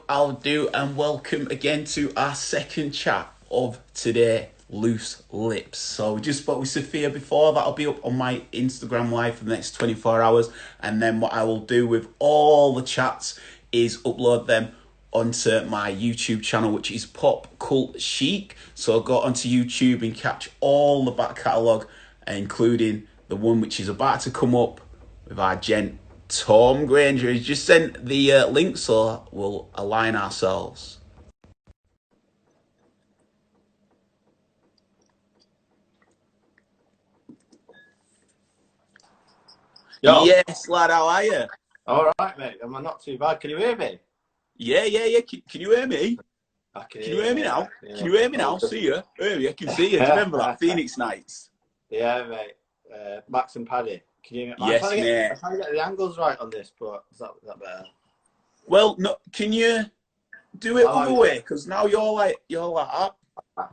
I'll do, and welcome again to our second chat of today, Loose Lips. So we just spoke with Sophia before. That'll be up on my Instagram live for the next 24 hours. And then what I will do with all the chats is upload them onto my YouTube channel, which is Pop Cult Chic. So go onto YouTube and catch all the back catalogue, including the one which is about to come up with our gent Tom Grainger. He's just sent the link, so we'll align ourselves. Yo. Yes, lad, how are you? All right, mate. Am I not too bad? Can you hear me? Yeah. Can you hear me? Can you hear me now? Yeah. Can you hear me now? See you. Hear you. I can see you. Do you remember that Phoenix nights? Yeah, mate. Max and Paddy. Can you hear me? Yes, mate. I'm trying to get the angles right on this, but is that better? Well, no. Can you do it other way? Because now you're like up.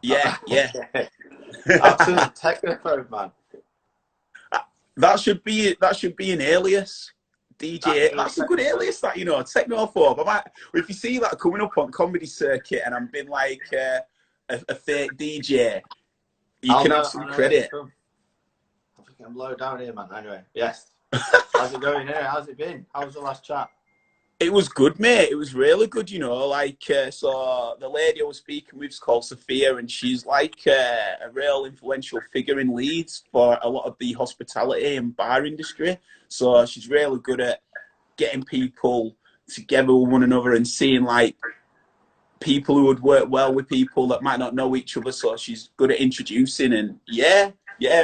Yeah. Absolute technophobe, man. That should be an alias. DJ, that's a good alias, that, you know, technophobe. If you see that coming up on comedy circuit and I'm being like a fake DJ, you can have some credit. I think I'm low down here, man. Anyway, yes. How's it going here? How's it been? How was the last chat? It was good, mate. It was really good, you know. So the lady I was speaking with is called Sophia, and she's like a real influential figure in Leeds for a lot of the hospitality and bar industry. So she's really good at getting people together with one another and seeing like people who would work well with people that might not know each other. So she's good at introducing, and yeah,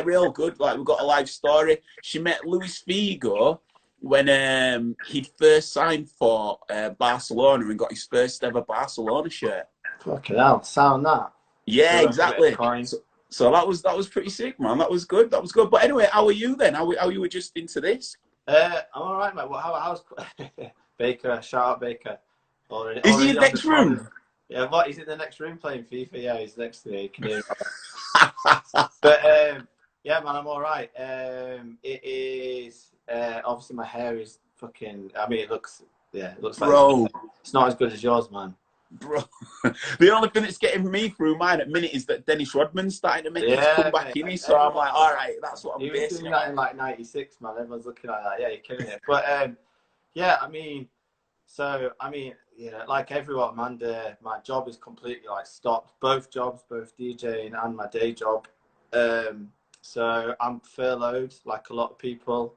real good. Like, we've got a live story. She met Luis Figo when he first signed for Barcelona and got his first ever Barcelona shirt. Fucking hell, sound that. Yeah, exactly. So that was pretty sick, man. That was good. But anyway, how are you then? How you adjusting to this? I'm all right, mate. Well, how's Baker? Shout out Baker. Is he in the next room? Yeah, what? He's in the next room playing FIFA. Yeah, he's next to me. Can you hear But yeah, man, I'm all right. It is obviously my hair is fucking. I mean, it looks like it's not as good as yours, man. Bro, the only thing that's getting me through mine at the minute is that Dennis Rodman's starting to make his comeback in me. So I'm like, all right, that's what I'm basing doing that in like '96, man. Everyone's looking like that. Yeah, you're killing it. But yeah, I mean, you know, like everyone, man, my job is completely like stopped. Both jobs, both DJing and my day job. So I'm furloughed, like a lot of people.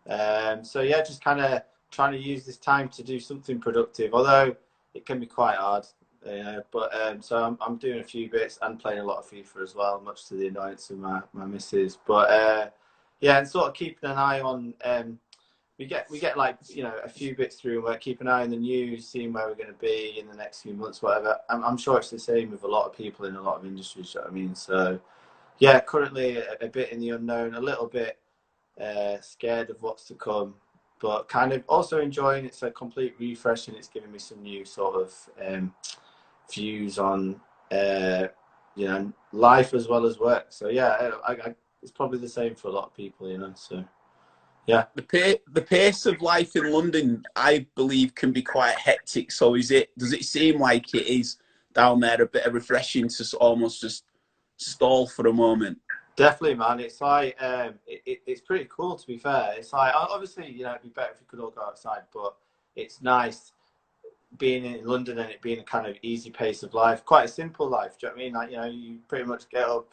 So yeah, just kind of trying to use this time to do something productive. Although it can be quite hard, you know. But so I'm doing a few bits and playing a lot of FIFA as well, much to the annoyance of my missus. But yeah, and sort of keeping an eye on. We get like, you know, a few bits through, and we're keeping an eye on the news, seeing where we're going to be in the next few months, whatever. I'm sure it's the same with a lot of people in a lot of industries. You know what I mean? So yeah, currently a bit in the unknown, a little bit scared of what's to come, but kind of also enjoying. It's a complete refresh, and it's giving me some new sort of views on you know, life as well as work. So yeah, it's probably the same for a lot of people, you know. So yeah, the pace of life in London, I believe, can be quite hectic. So does it seem like it is down there a bit of refreshing to almost just stall for a moment? Definitely, man. It's like it's pretty cool, to be fair. It's like, obviously, you know, it'd be better if we could all go outside, but it's nice being in London and it being a kind of easy pace of life, quite a simple life. Do you know what I mean? Like, you know, you pretty much get up,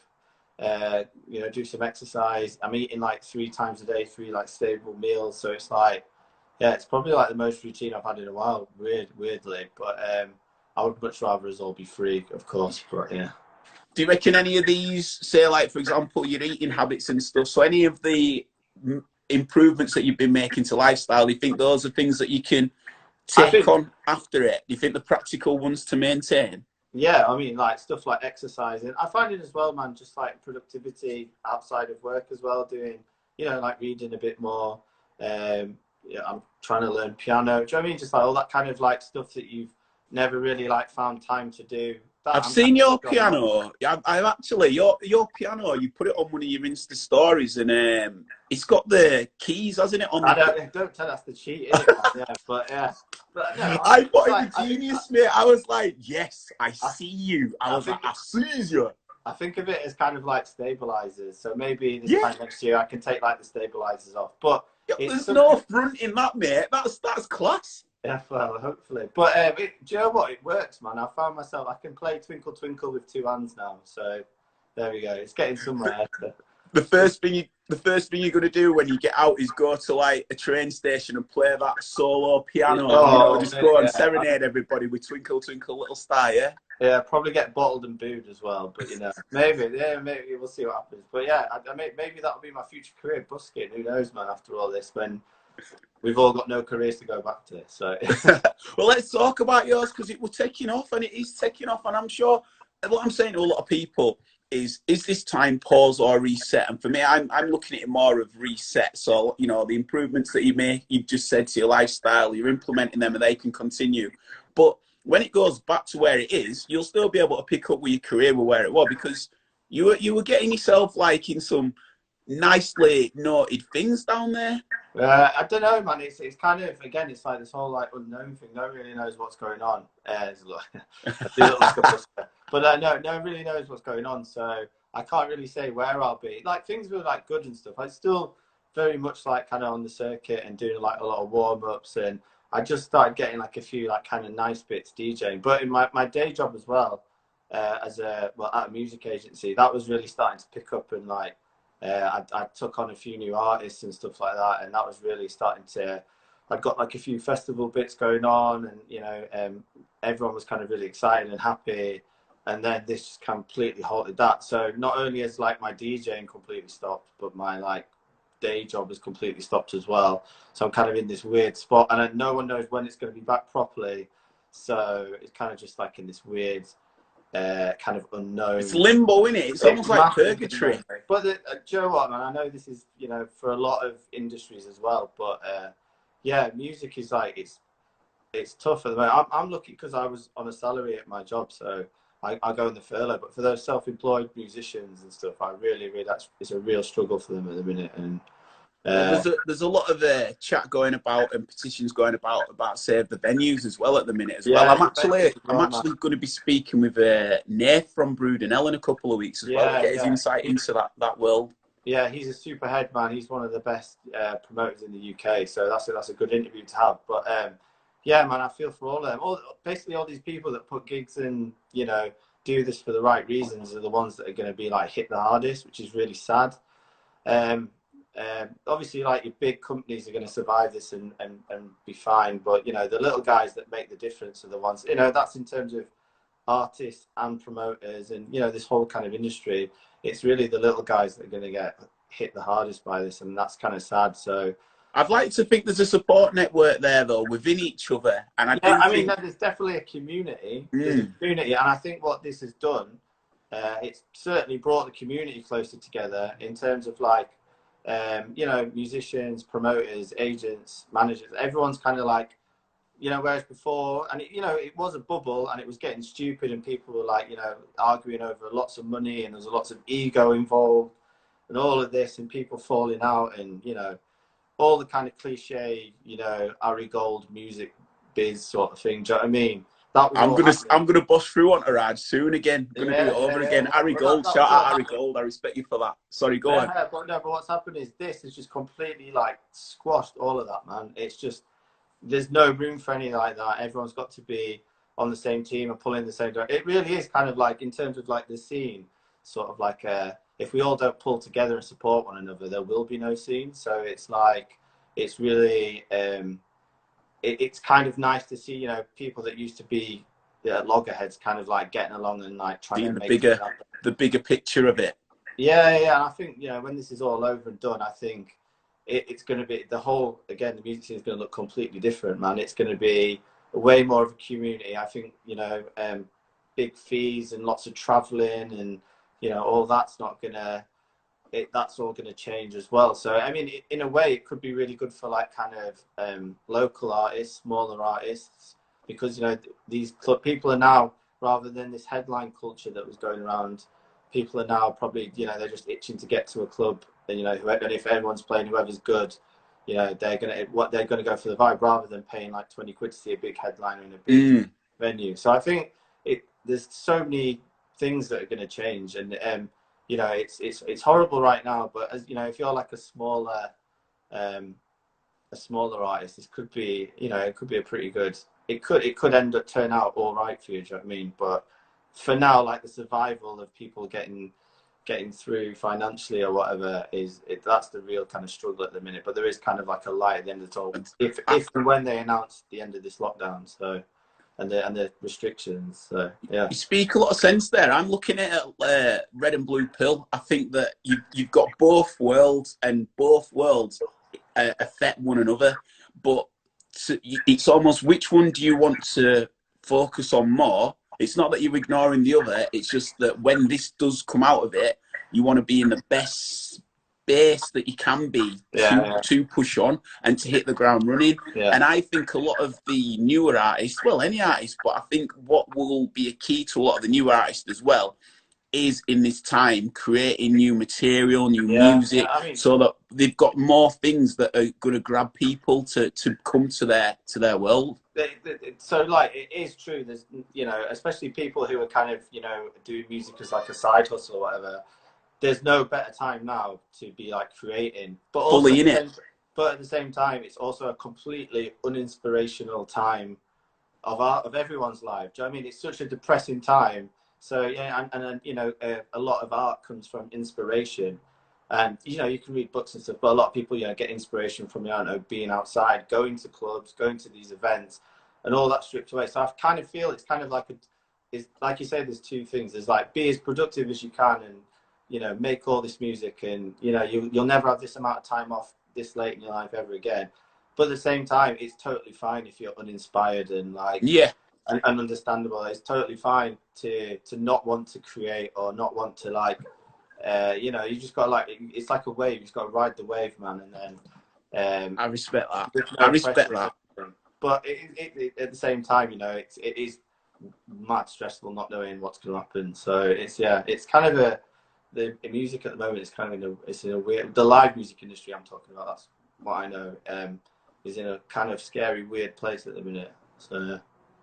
you know, do some exercise. I'm eating like 3 times a day, 3 like stable meals. So it's like, yeah, it's probably like the most routine I've had in a while. Weirdly, but I would much rather us all be free, of course. But yeah. Do you reckon any of these, say, like, for example, your eating habits and stuff, so any of the improvements that you've been making to lifestyle, do you think those are things that you can take on after it? Do you think the practical ones to maintain? Yeah, I mean, like stuff like exercising. I find it as well, man, just like productivity outside of work as well, doing, you know, like reading a bit more. Yeah, I'm trying to learn piano. Do you know what I mean? Just like all that kind of like stuff that you've never really like found time to do. I've I'm seen kind your of going on. piano. I've actually your piano. You put it on one of your Insta stories, and it's got the keys, hasn't it? On I the. don't tell us the cheat in it, man. Yeah, but no, I thought it like was genius, mate. I was like, yes, I I, see you. I I was like, think I see you. I think of it as kind of like stabilizers. So maybe this Yeah, time next year I can take like the stabilizers off. But yeah, it's there's something. no front in that, mate. That's class. Yeah, well, hopefully. But do you know what? It works, man. I found myself I can play Twinkle Twinkle with two hands now. So there we go. It's getting somewhere. The first thing you're gonna do when you get out is go to like a train station and play that solo piano. Oh, Just go and yeah. serenade everybody with Twinkle Twinkle Little Star. Yeah. Yeah, probably get bottled and booed as well, but maybe, maybe we'll see what happens. But yeah, maybe that'll be my future career, busking. Who knows, man? After all this, when we've all got no careers to go back to, so. Well, let's talk about yours because it was taking off, and it is taking off, and I'm sure what I'm saying to a lot of people is this time pause or reset? And for me, I'm looking at it more of reset. So the improvements that you make, you've just said to your lifestyle, you're implementing them, and they can continue. But when it goes back to where it is, you'll still be able to pick up with your career with where it was because you were getting yourself like in some nicely noted things down there. I don't know, man. It's kind of, again, it's like this whole like unknown thing. No one really knows what's going on. But no one really knows what's going on. So I can't really say where I'll be. Like things were like good and stuff. I'm still very much like kind of on the circuit and doing like a lot of warm ups, and I just started getting like a few like kind of nice bits DJing. But in my day job as well, at a music agency, that was really starting to pick up, and like I took on a few new artists and stuff like that, and that was really starting to. I'd got like a few festival bits going on, and everyone was kind of really excited and happy. And then this just completely halted that. So not only has like my DJing completely stopped, but my like day job has completely stopped as well. So I'm kind of in this weird spot, and no one knows when it's going to be back properly. So it's kind of just like in this weird kind of unknown. It's limbo, isn't it? It's almost like purgatory. But do you know what, man? I know this is for a lot of industries as well. But yeah, music is like it's tough at the moment. I'm lucky because I was on a salary at my job, so I go in the furlough. But for those self-employed musicians and stuff, it's a real struggle for them at the minute. And well, there's a lot of chat going about and petitions going about save the venues as well at the minute as well. yeah, I'm actually going to be speaking with Nath from Brooding in a couple of weeks as well to get his insight into that world. Yeah, he's a super head man. He's one of the best promoters in the UK, so that's a good interview to have. But yeah, man, I feel for all of them. Basically all these people that put gigs in, do this for the right reasons are the ones that are going to be like hit the hardest, which is really sad. Obviously, like your big companies are going to survive this and be fine, but the little guys that make the difference are the ones. That's in terms of artists and promoters, and this whole kind of industry. It's really the little guys that are going to get hit the hardest by this, and that's kind of sad. So I'd like to think there's a support network there though within each other, and I mean, there's definitely a community. There's a community, and I think what this has done, it's certainly brought the community closer together in terms of like. Musicians, promoters, agents, managers, everyone's kind of like, whereas before, and it was a bubble and it was getting stupid and people were like, arguing over lots of money and there was lots of ego involved and all of this and people falling out and, all the kind of cliche, Ari Gold music biz sort of thing. Do you know what I mean? I'm gonna bust through on Raj soon again. I'm gonna do it over again. Harry Gold, shout out Harry Gold. I respect you for that. Sorry, go on. But what's happened is this has just completely like squashed all of that, man. It's just there's no room for any like that. Everyone's got to be on the same team and pulling the same direction. It really is kind of like in terms of like the scene, sort of like if we all don't pull together and support one another, there will be no scene. So it's like it's really. It's kind of nice to see, people that used to be loggerheads kind of like getting along and like trying to make the bigger picture of it. Yeah. And I think, when this is all over and done, I think it's going to be the music scene is going to look completely different, man. It's going to be way more of a community. I think, big fees and lots of traveling and, all that's not going to, that's all going to change as well. So I mean, in a way, it could be really good for like kind of local artists, smaller artists, because these people are now rather than this headline culture that was going around. People are now probably, you know, they're just itching to get to a club, and you know, and if everyone's playing, whoever's good, you know, they're gonna go for the vibe rather than paying like 20 quid to see a big headliner in a big venue. So I think there's so many things that are going to change, and you know, it's horrible right now. But as you know, if you're like a smaller artist, this could be, you know, it could be a pretty good. It could end up turn out all right for you. Do you know what I mean? But for now, like the survival of people getting through financially or whatever that's the real kind of struggle at the minute. But there is kind of like a light at the end of the tunnel if and when they announce the end of this lockdown. So and the restrictions. So yeah, you speak a lot of sense there. I'm looking at Red and Blue Pill. I think that you've got both worlds, and both worlds affect one another. But it's almost, which one do you want to focus on more? It's not that you're ignoring the other. It's just that when this does come out of it, you want to be in the best space that you can be to push on and to hit the ground running. Yeah. And I think a lot of the newer artists, well, any artist, but I think what will be a key to a lot of the newer artists as well is in this time creating new material, new music, I mean, so that they've got more things that are going to grab people to come to their world. So like, it is true, there's, you know, especially people who are kind of, you know, doing music as like a side hustle or whatever, there's no better time now to be like creating, but also fully in it. But at the same time, it's also a completely uninspirational time of everyone's life. Do you know what I mean? It's such a depressing time. So yeah, and you know, a lot of art comes from inspiration, and you know, you can read books and stuff, but a lot of people, you know, get inspiration from, I don't know, being outside, going to clubs, going to these events, and all that stripped away. So I kind of feel it's kind of like it's like you say, there's two things. There's like, be as productive as you can, and you know, make all this music, and you know, you'll never have this amount of time off this late in your life ever again. But at the same time, it's totally fine if you're uninspired and like and understandable. It's totally fine to not want to create or not want to like you know, you just got like, it's like a wave. You just got to ride the wave, man. And then I respect that. No, I respect that. But at the same time, you know, it is mad stressful not knowing what's going to happen. So it's kind of the music at the moment is kind of it's in a weird, the live music industry I'm talking about, that's what I know, is in a kind of scary, weird place at the minute.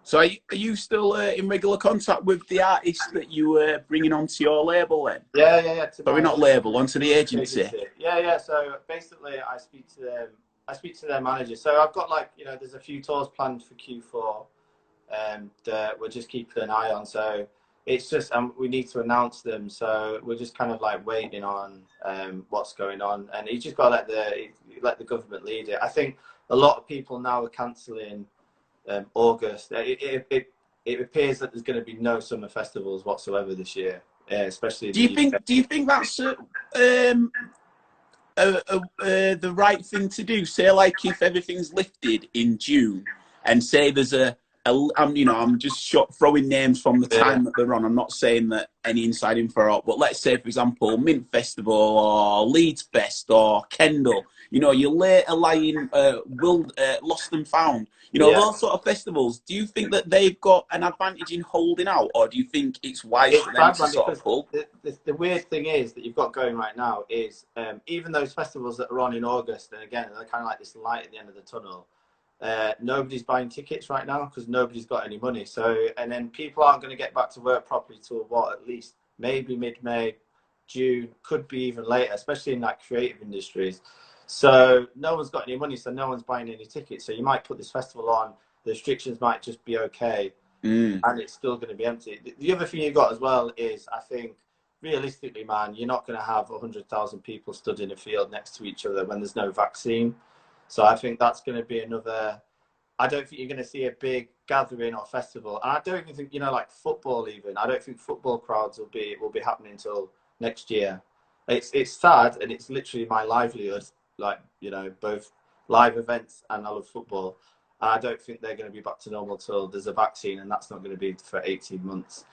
So are you still in regular contact with the artists that you were bringing onto your label then? Yeah. Sorry, not label, onto the agency. Yeah. So basically, I speak to their manager. So I've got, like, you know, there's a few tours planned for Q4, that we're just keeping an eye on. So it's just we need to announce them. So we're just kind of like waiting on what's going on, and you just got to let the government lead it. I think a lot of people now are cancelling August. It appears that there's going to be no summer festivals whatsoever this year, especially. Do you think that's the right thing to do? Say, like, if everything's lifted in June, and say there's I'm just throwing names from the time that they're on. I'm not saying that any inside info, but let's say, for example, Mint Festival or Leeds Fest or Kendall. You know, your later lying Lost and Found. You know, those sort of festivals. Do you think that they've got an advantage in holding out, or do you think it's wise for them to sort of pull? The weird thing is that you've got going right now is even those festivals that are on in August, and again, they're kind of like this light at the end of the tunnel. Nobody's buying tickets right now because nobody's got any money. So, and then people aren't going to get back to work properly till at least maybe mid-May, June, could be even later, especially in like creative industries. So no one's got any money, so no one's buying any tickets. So you might put this festival on, the restrictions might just be okay, and it's still going to be empty. The other thing you've got as well is, I think, realistically, man, you're not going to have 100,000 people stood in a field next to each other when there's no vaccine. So I think that's going to be another. I don't think you're going to see a big gathering or festival, and I don't even think, you know, like football even. I don't think football crowds will be happening until next year. It's sad, and it's literally my livelihood. Like, you know, both live events and I love football. And I don't think they're going to be back to normal till there's a vaccine, and that's not going to be for 18 months.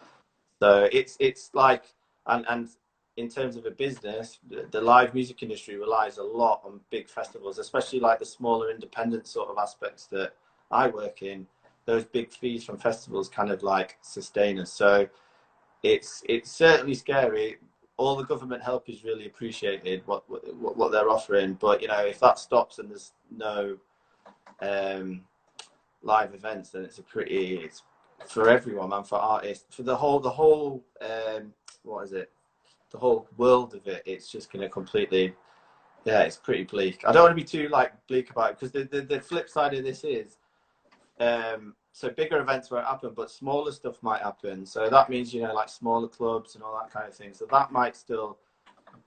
So it's like, and in terms of a business, the live music industry relies a lot on big festivals, especially like the smaller independent sort of aspects that I work in. those big fees from festivals kind of like sustain us. So it's certainly scary. All the government help is really appreciated, what they're offering. But you know, if that stops and there's no live events, then it's for everyone, man, for artists, for the whole what is it? The whole world of it. It's just going to completely, yeah, it's pretty bleak. I don't want to be too like bleak about it, because the flip side of this is, so bigger events won't happen, but smaller stuff might happen. So that means, you know, like smaller clubs and all that kind of thing. So that might still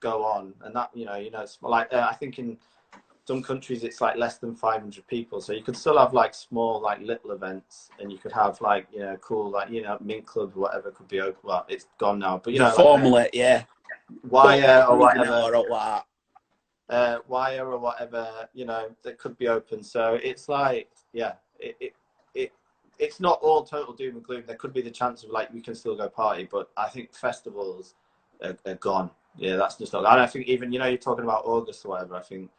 go on, and that, you know, it's like I think in some countries it's like less than 500 people, so you could still have like small, like little events, and you could have like, you know, cool, like, you know, Mint Club or whatever could be open. Well, it's gone now, but you know, Formula, yeah, Wire or whatever, Wire or whatever, you know, that could be open. So it's like, yeah, it's not all total doom and gloom. There could be the chance of like we can still go party, but I think festivals are gone. Yeah, that's just not. And I think even, you know, you're talking about August or whatever, I think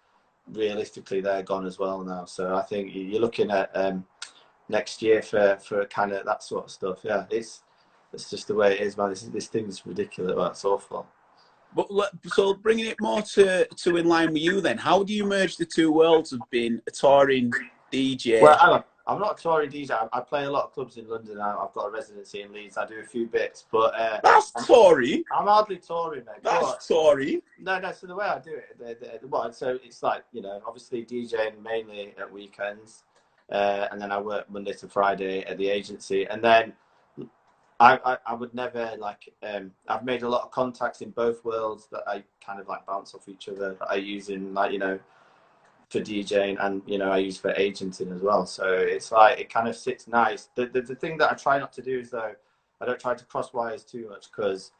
realistically they're gone as well now. So I think you're looking at next year for kind of that sort of stuff. Yeah, it's just the way it is, man. This thing's ridiculous. Well, it's awful. But so bringing it more to in line with you then, how do you merge the two worlds of being a touring DJ? Well, I'm not a touring DJ. I play a lot of clubs in London. I've got a residency in Leeds. I do a few bits, but that's touring. I'm hardly touring, mate. That's touring. No. So the way I do it, so it's like, you know, obviously DJing mainly at weekends, and then I work Monday to Friday at the agency, and then I would never like. I've made a lot of contacts in both worlds that I kind of like bounce off each other, that I use in, like, you know, for DJing, and, you know, I use for agenting as well. So it's like, it kind of sits nice. The thing that I try not to do is, though, I don't try to cross wires too much, because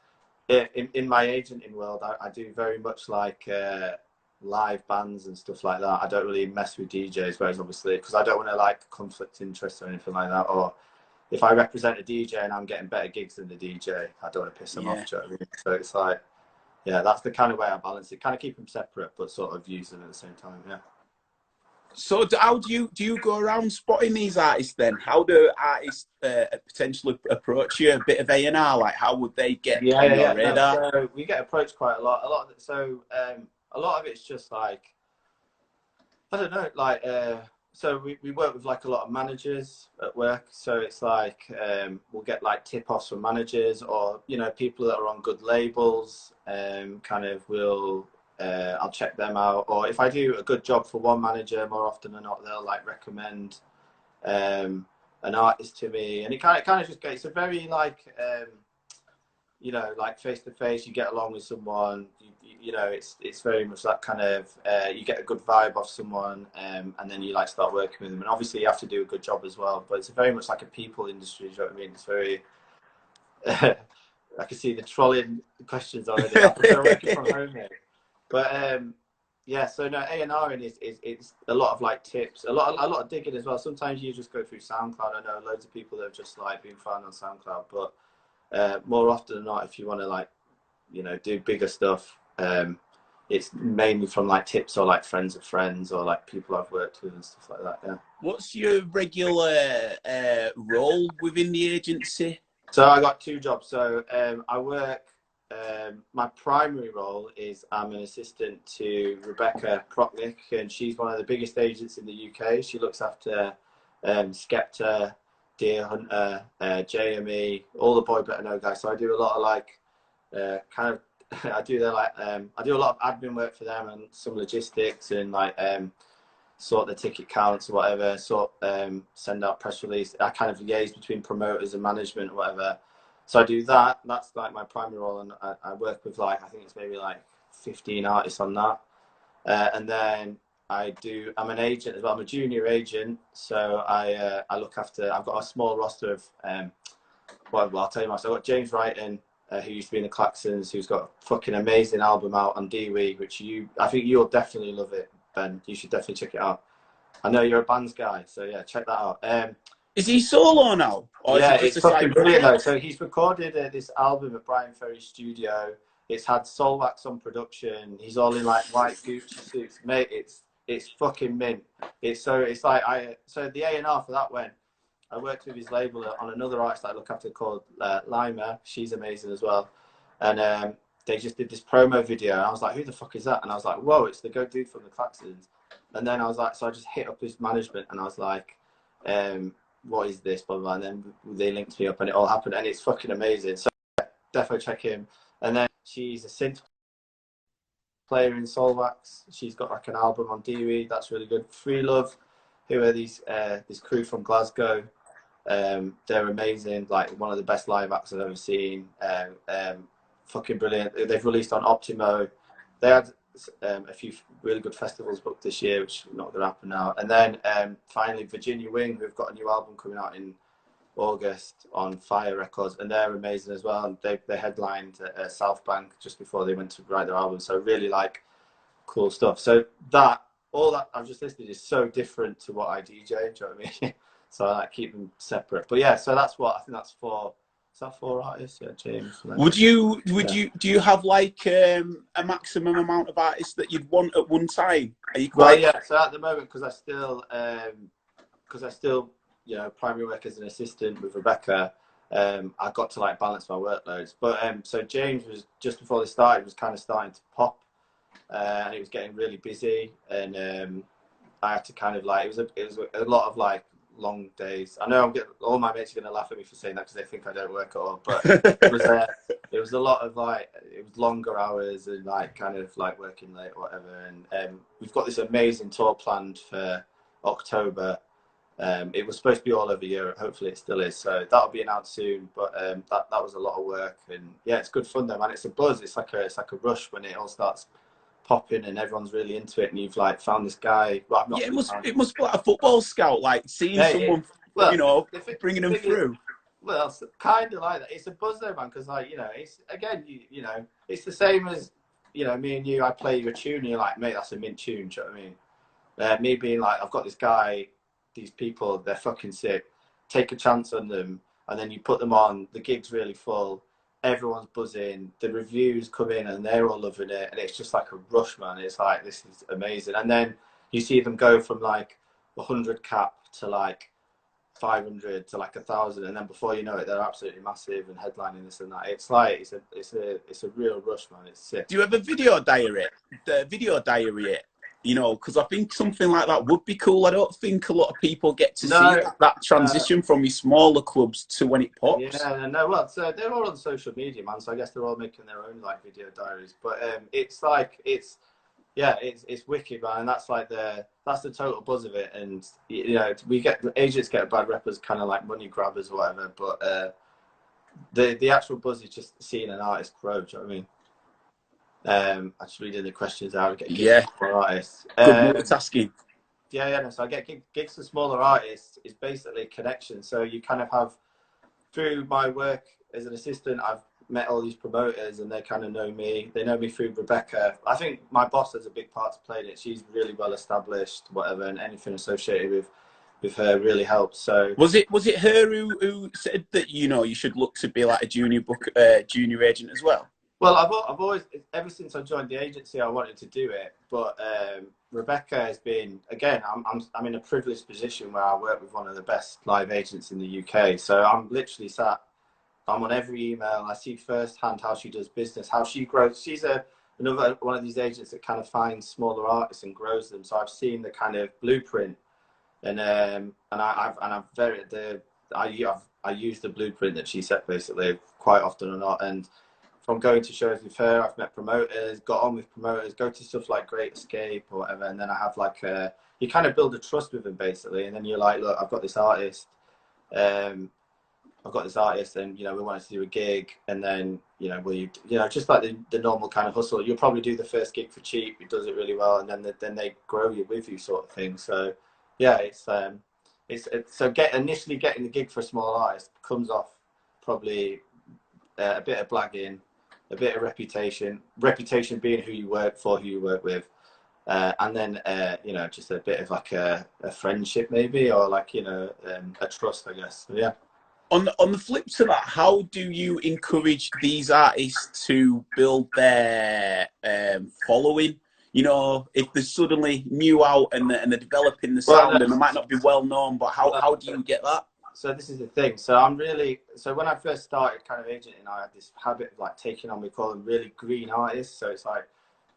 in my agenting world, I do very much like live bands and stuff like that. I don't really mess with DJs, whereas obviously, because I don't want to like conflict interest or anything like that. Or if I represent a DJ and I'm getting better gigs than the DJ, I don't want to piss them off. Do you know what I mean? So it's like, yeah, that's the kind of way I balance it. Kind of keep them separate, but sort of use them at the same time. Yeah. So how do you go around spotting these artists then? How do artists potentially approach you? A bit of A&R, like how would they get on your radar? No, so we get approached quite a lot. A lot of it's just like, I don't know, like so we work with like a lot of managers at work. So it's like we'll get like tip-offs from managers, or, you know, people that are on good labels. Kind of will. I'll check them out, or if I do a good job for one manager, more often than not, they'll like recommend an artist to me, and it kind of just gets a very like you know, like face to face, you get along with someone, you know, it's very much that kind of you get a good vibe off someone, and then you like start working with them, and obviously you have to do a good job as well, but it's very much like a people industry. Do you know what I mean? It's very I can see the trolling questions already. I prefer working from home here. But yeah, so no, A&R is it's a lot of like tips, a lot of digging as well. Sometimes you just go through SoundCloud. I know loads of people that have just like been found on SoundCloud, but more often than not, if you want to like, you know, do bigger stuff, it's mainly from like tips or like friends of friends or like people I've worked with and stuff like that. Yeah. What's your regular role within the agency? So I got two jobs. So I work. My primary role is I'm an assistant to Rebecca Prochnick, and she's one of the biggest agents in the UK. She looks after Skepta, Deer Hunter, JME, all the Boy Better Know guys. So I do a lot of like kind of I do a lot of admin work for them and some logistics, and like sort the ticket counts or whatever, send out press release. I kind of liaise between promoters and management or whatever. So I do that. That's like my primary role, and I work with like, I think it's maybe like 15 artists on that. And then I'm an agent as well. I'm a junior agent, so I look after. I've got a small roster of well, I'll tell you myself. I've got James Wrighton, who used to be in the Claxons, who's got a fucking amazing album out on Dewey, which I think you'll definitely love it, Ben. You should definitely check it out. I know you're a bands guy, so yeah, check that out. Is he solo now? Or yeah, it's fucking brilliant though. So he's recorded this album at Brian Ferry's studio. It's had Solvax on production. He's all in like white Gucci suits, mate. It's fucking mint. So the A&R for that went. I worked with his label on another artist that I look after called Lima. She's amazing as well. And they just did this promo video. And I was like, who the fuck is that? And I was like, whoa, it's the Go Dude from the Claxons. And then I was like, so I just hit up his management and I was like, what is this? Blah, blah, blah. And then they linked me up and it all happened. And it's fucking amazing. So definitely check him. And then she's a synth player in Soulwax. She's got like an album on Dewey. That's really good. Free Love, who are these this crew from Glasgow. They're amazing. Like one of the best live acts I've ever seen. Fucking brilliant. They've released on Optimo. They had a few really good festivals booked this year, which is not going to happen now. And then finally Virginia Wing, who've got a new album coming out in August on Fire Records, and they're amazing as well. And they headlined South Bank just before they went to write their album. So really like cool stuff. So all that I've just listed is so different to what I DJ. Do you know what I mean? So I like keep them separate. But yeah, so that's what I think. That's four. Is that 4 artists? Yeah, James. Do you have like a maximum amount of artists that you'd want at one time? Are you quite? Well, yeah. So at the moment, because I still primary work as an assistant with Rebecca, I got to like balance my workloads. But so James was just before they started was kind of starting to pop, and it was getting really busy, and I had to kind of like it was a lot of like long days. I know all my mates are going to laugh at me for saying that because they think I don't work at all, but it was a lot of like, it was longer hours and like kind of like working late or whatever. And we've got this amazing tour planned for October. It was supposed to be all over Europe. Hopefully it still is. So that'll be announced soon. But that was a lot of work, and yeah, it's good fun though, man. It's a buzz. It's like a rush when it all starts popping and everyone's really into it, and you've like found this guy. Well, yeah, it must be like a football scout, like seeing someone, bringing them through. Well, it's kind of like that. It's a buzz though, man, because like it's again, it's the same as me and you. I play you a tune, and you're like, mate, that's a mint tune. Do you know what I mean? Me being like, I've got this guy, these people, they're fucking sick. Take a chance on them, and then you put them on. The gig's really full. Everyone's buzzing, the reviews come in and they're all loving it, and it's just like a rush, man. It's like, this is amazing. And then you see them go from like 100 cap to like 500 to like 1,000, and then before you know it, they're absolutely massive and headlining this and that. It's like it's a real rush, man. It's sick. Do you have a video diary? Because I think something like that would be cool. I don't think a lot of people get to see that transition from your smaller clubs to when it pops. Yeah, no, well, so they're all on social media, man. So I guess they're all making their own like video diaries. But it's like it's wicked, man. And that's like that's the total buzz of it. And the agents get a bad rep as kind of like money grabbers or whatever. But the actual buzz is just seeing an artist grow. Do you know what I mean? I'm just reading the questions out. Yeah. For artists. Good multitasking. No, so I get gigs for smaller artists is basically connection. So you kind of have, through my work as an assistant, I've met all these promoters and they kind of know me. They know me through Rebecca. I think my boss has a big part to play in it. She's really well established, whatever, and anything associated with her really helps. So was it her who said that you should look to be like a junior agent as well? Well, I've always, ever since I joined the agency, I wanted to do it. But Rebecca has been, again, I'm in a privileged position where I work with one of the best live agents in the UK. So I'm literally I'm on every email. I see firsthand how she does business, how she grows. She's another one of these agents that kind of finds smaller artists and grows them. So I've seen the kind of blueprint, and I use the blueprint that she set basically quite often or not. And from going to shows with her, I've met promoters, got on with promoters, go to stuff like Great Escape or whatever, and then I have like you kind of build a trust with them basically, and then you're like, look, I've got this artist, and we wanted to do a gig, and then just like the normal kind of hustle. You'll probably do the first gig for cheap, it does it really well, and then they grow you with you sort of thing. So yeah, initially getting the gig for a small artist comes off probably a bit of blagging, a bit of reputation being who you work for, who you work with, and then just a bit of like a friendship maybe, or like a trust, I guess. So, yeah. On the flip to that, how do you encourage these artists to build their following? If they're suddenly new out and they're developing the sound, and they might not be well known, but how do you get that? so this is the thing. So when I first started kind of agenting, I had this habit of like taking on, we call them really green artists. So it's like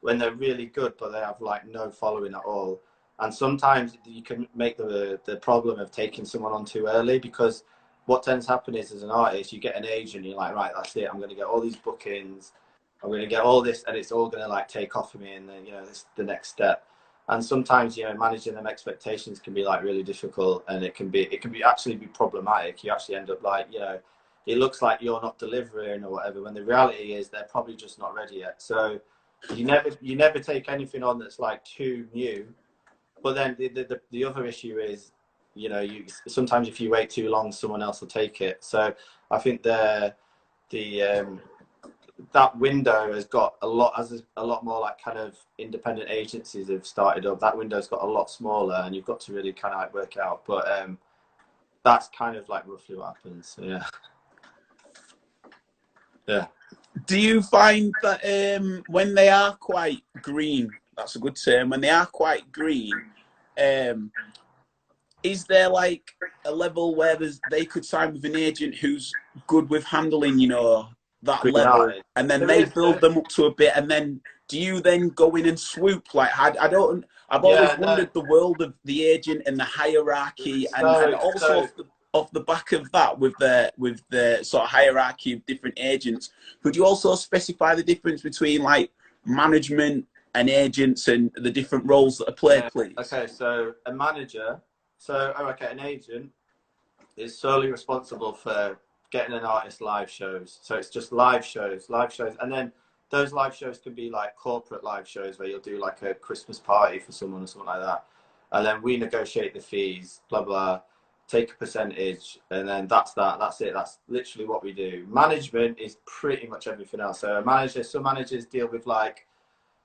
when they're really good, but they have like no following at all. And sometimes you can make the problem of taking someone on too early, because what tends to happen is, as an artist, you get an agent, you're like, right, that's it. I'm going to get all these bookings. I'm going to get all this, and it's all going to like take off for me. And then, this is the next step. And sometimes, managing them expectations can be like really difficult, and it can be actually be problematic. You actually end up like, it looks like you're not delivering or whatever, when the reality is they're probably just not ready yet. So you never take anything on that's like too new. But then the other issue is, sometimes if you wait too long, someone else will take it. So I think that window has got a lot more like kind of independent agencies have started up. That window's got a lot smaller, and you've got to really kind of like work out. But that's kind of like roughly what happens. So, yeah. Yeah. Do you find that when they are quite green, that's a good term, when they are quite green, is there like a level where they could sign with an agent who's good with handling, that Green level, artist. and then they build them up to a bit, and then do you then go in and swoop? Like, I've always wondered the world of the agent and the hierarchy, and also off the back of that, with the sort of hierarchy of different agents, could you also specify the difference between like management and agents and the different roles that are played, please? Okay, so a manager, an agent is solely responsible for getting an artist live shows. So it's just live shows, and then those live shows can be like corporate live shows where you'll do like a Christmas party for someone or something like that, and then we negotiate the fees, blah blah, take a percentage, and then that's it. That's literally what we do. Management is pretty much everything else. So some managers deal with like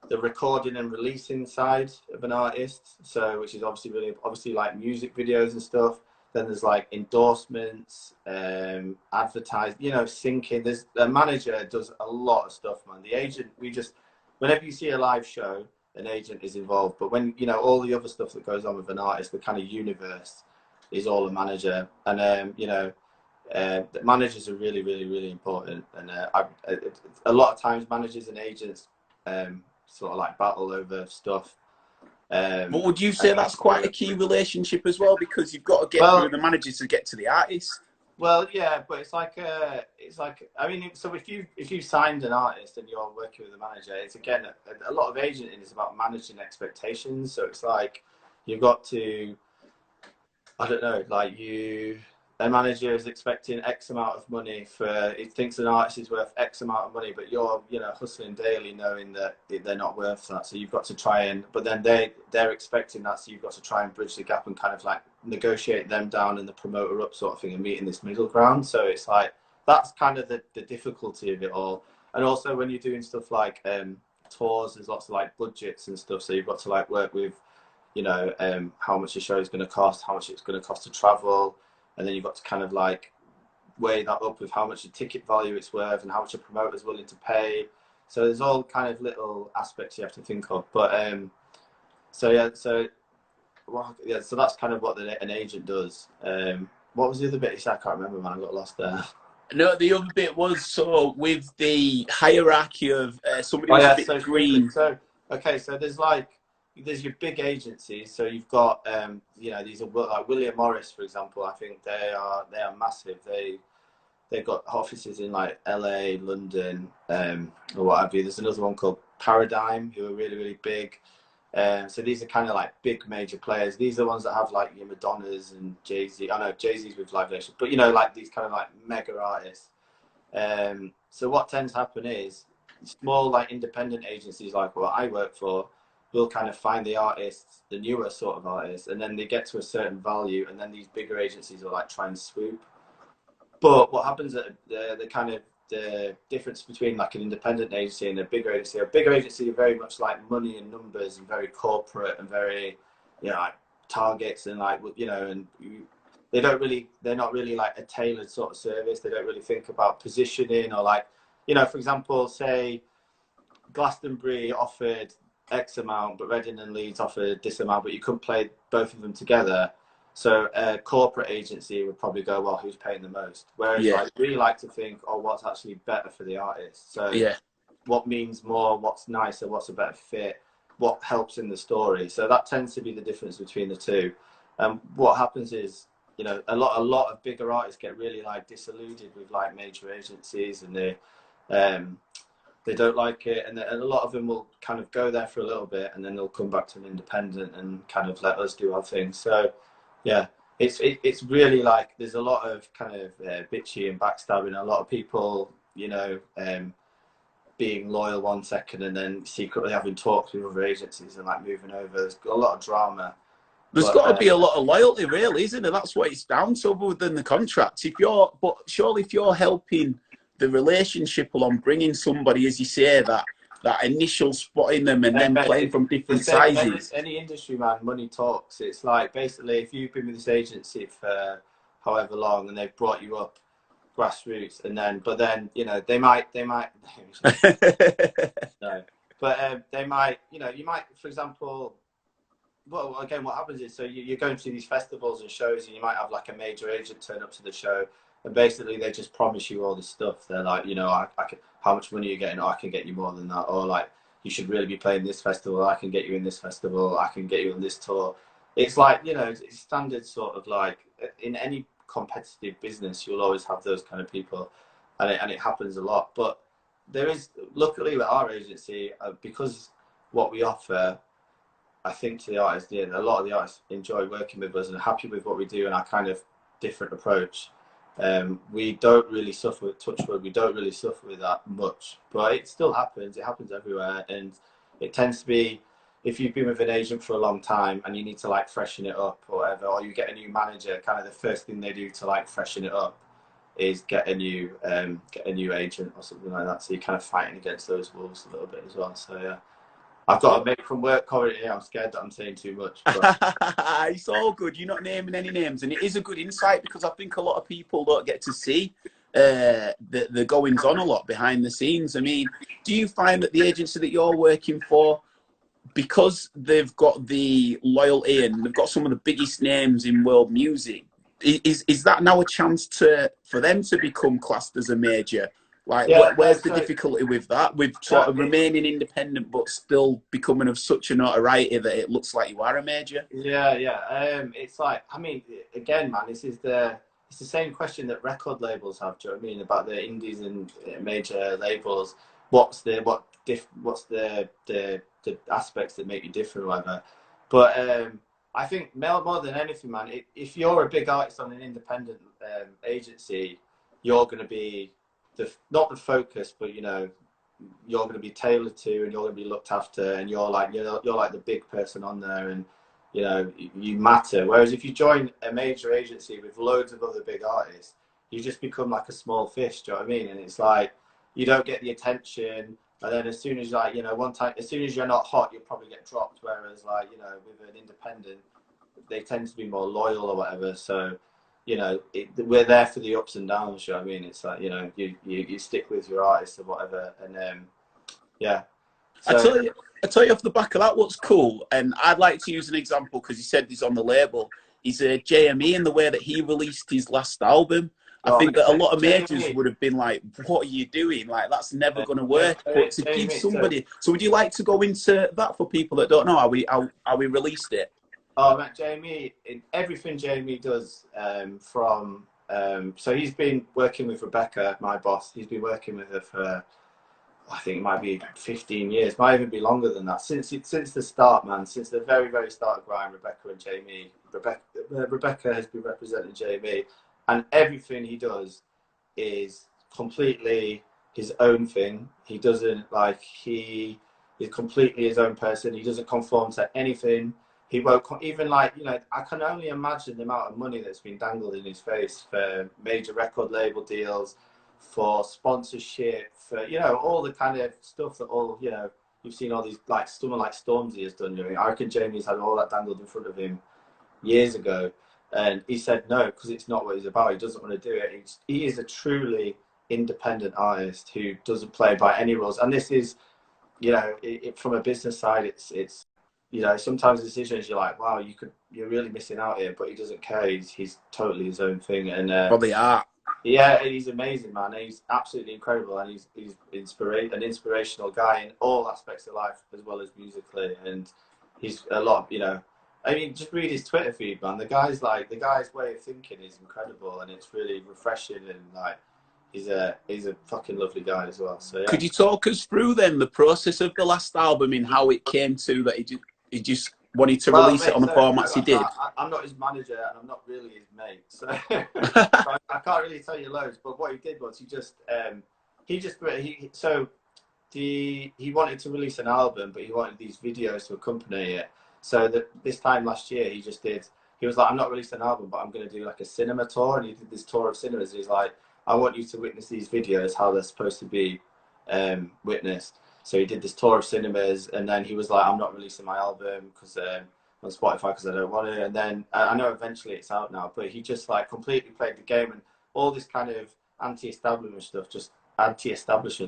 the recording and releasing side of an artist, so which is obviously like music videos and stuff. Then there's like endorsements, advertise, syncing. There's a manager does a lot of stuff, man. The agent, whenever you see a live show, an agent is involved. But when all the other stuff that goes on with an artist, the kind of universe, is all a manager. And the managers are really, really, really important. And a lot of times, managers and agents sort of like battle over stuff. But would you say that's quite a key relationship as well, because you've got to get through the manager to get to the artist? Well, yeah, but it's like I mean, so if you signed an artist and you're working with a manager, it's again a lot of agenting is about managing expectations. So it's like you've got to, I don't know, like a manager is expecting X amount of money it thinks an artist is worth X amount of money, but you're, hustling daily knowing that they're not worth that. So you've got to try but then they're expecting that. So you've got to try and bridge the gap and kind of like negotiate them down and the promoter up sort of thing, and meeting this middle ground. So it's like, that's kind of the difficulty of it all. And also when you're doing stuff like tours, there's lots of like budgets and stuff. So you've got to like work with, how much a show is going to cost, how much it's going to cost to travel. And then you've got to kind of like weigh that up with how much the ticket value it's worth and how much a promoter is willing to pay. So there's all kind of little aspects you have to think of. But so that's kind of what an agent does. What was the other bit? I can't remember, man. I got lost there. No, the other bit was, so with the hierarchy of somebody who's a bit green. So there's your big agencies. So you've got these are like William Morris, for example. I think they are massive. They've got offices in like LA, London, or what have you. There's another one called Paradigm, who are really, really big. So these are kind of like big major players. These are the ones that have like your Madonnas and Jay-Z. I know Jay-Z's with Live Nation, but like these kind of like mega artists. So what tends to happen is small like independent agencies like what I work for will kind of find the artists, the newer sort of artists, and then they get to a certain value, and then these bigger agencies will like try and swoop. But what happens at the difference between like an independent agency and a bigger agency are very much like money and numbers and very corporate and very, like targets and like, and they're not really like a tailored sort of service. They don't really think about positioning or like, for example, say Glastonbury offered X amount, but Reading and Leeds offered this amount, but you couldn't play both of them together. So a corporate agency would probably go, well, who's paying the most? Whereas Yeah. like we like to think, oh, what's actually better for the artist? So Yeah. what means more, what's nicer, what's a better fit, what helps in the story. So that tends to be the difference between the two. What happens is, you know, a lot of bigger artists get really like disillusioned with like major agencies, and they don't like it, and a lot of them will kind of go there for a little bit, and then they'll come back to an independent and kind of let us do our thing. So yeah, it's really like there's a lot of kind of bitchy and backstabbing, a lot of people, you know, being loyal 1 second and then secretly having talks with other agencies and like moving over. There's a lot of drama. There's But got to be a lot of loyalty, really, isn't there? That's what it's down to, other than the contracts. But surely if you're helping the relationship along, bringing somebody, as you say, that initial spotting them and then playing from different sizes. Any industry, man, money talks. It's like basically if you've been with this agency for however long and they've brought you up grassroots, and then you know they might no, but they might, you know, you might, for example, well, again, what happens is, so you're going to these festivals and shows, and you might have like a major agent turn up to the show, and basically they just promise you all this stuff. They're like, you know, I can, how much money are you getting? Oh, I can get you more than that. Or like, you should really be playing this festival. I can get you in this festival. I can get you on this tour. It's like, you know, it's standard sort of like in any competitive business, you'll always have those kind of people, and it happens a lot. But there is, luckily with our agency, because what we offer, I think to the artists, yeah, a lot of the artists enjoy working with us and are happy with what we do and our kind of different approach. We don't really suffer with touchwood. We don't really suffer with that much, but it still happens. It happens everywhere, and it tends to be if you've been with an agent for a long time and you need to like freshen it up or whatever, or you get a new manager. Kind of the first thing they do to like freshen it up is get a new agent or something like that. So you're kind of fighting against those wolves a little bit as well. So yeah. I've got a mate from work comment here. I'm scared that I'm saying too much. But It's all good. You're not naming any names, and it is a good insight because I think a lot of people don't get to see the goings on a lot behind the scenes. I mean, do you find that the agency that you're working for, because they've got the loyalty and they've got some of the biggest names in world music, is that now a chance for them to become classed as a major? Like, yeah, where's the difficulty with that? With sort of remaining independent but still becoming of such a notoriety that it looks like you are a major? Yeah. It's like, I mean, again, man, it's the same question that record labels have. Do you know what I mean, about the indies and major labels? What's the aspects that make you different or whatever? But I think more than anything, man, if you're a big artist on an independent agency, you're going to be not the focus, but you know, you're going to be tailored to, and you're going to be looked after, and you're like the big person on there, and you know, you matter. Whereas if you join a major agency with loads of other big artists, you just become like a small fish. Do you know what I mean? And it's like you don't get the attention, and then as soon as like, you know, as soon as you're not hot, you'll probably get dropped. Whereas like, you know, with an independent, they tend to be more loyal or whatever. So you know, we're there for the ups and downs. You know what I mean? It's like, you know, you stick with your artist or whatever, and yeah. I So tell you off the back of that, what's cool, and I'd like to use an example because he said this on the label. He's a JME in the way that he released his last album. I think that a lot of majors would have been like, "What are you doing? Like, that's never going to work." But to give somebody, so would you like to go into that for people that don't know how we released it? Oh, man, Jamie, everything Jamie does, so he's been working with Rebecca, my boss. He's been working with her for, I think it might be 15 years, might even be longer than that. Since the start, man, since the very, very start of Grime, Rebecca has been representing Jamie, and everything he does is completely his own thing. He doesn't like, he is completely his own person. He doesn't conform to anything. He won't even, like, you know, I can only imagine the amount of money that's been dangled in his face for major record label deals, for sponsorship, for, you know, all the kind of stuff that all, you know, you've seen all these, like, someone like Stormzy has done. You know, I reckon Jamie's had all that dangled in front of him years ago. And he said no, because it's not what he's about. He doesn't want to do it. He is a truly independent artist who doesn't play by any rules. And this is, you know, from a business side, it's you know, sometimes decisions you're like, wow, you're really missing out here, but he doesn't care. He's totally his own thing, and For the art. yeah, he's amazing, man. He's absolutely incredible, and he's an inspirational guy in all aspects of life as well as musically, and he's a lot, you know. I mean, just read his Twitter feed, man. The guy's way of thinking is incredible, and it's really refreshing, and like he's a fucking lovely guy as well. So yeah. Could you talk us through then the process of the last album and how it came to that he just wanted to release it on the formats he did? I'm not his manager, and I'm not really his mate, so I can't really tell you loads. But what he did was he wanted to release an album, but he wanted these videos to accompany it. So that this time last year, he was like, I'm not releasing an album, but I'm going to do like a cinema tour, and he did this tour of cinemas. He's like, I want you to witness these videos how they're supposed to be witnessed. So he did this tour of cinemas, and then he was like, I'm not releasing my album because on Spotify because I don't want it. And then I know eventually it's out now, but he just like completely played the game, and all this kind of anti-establishment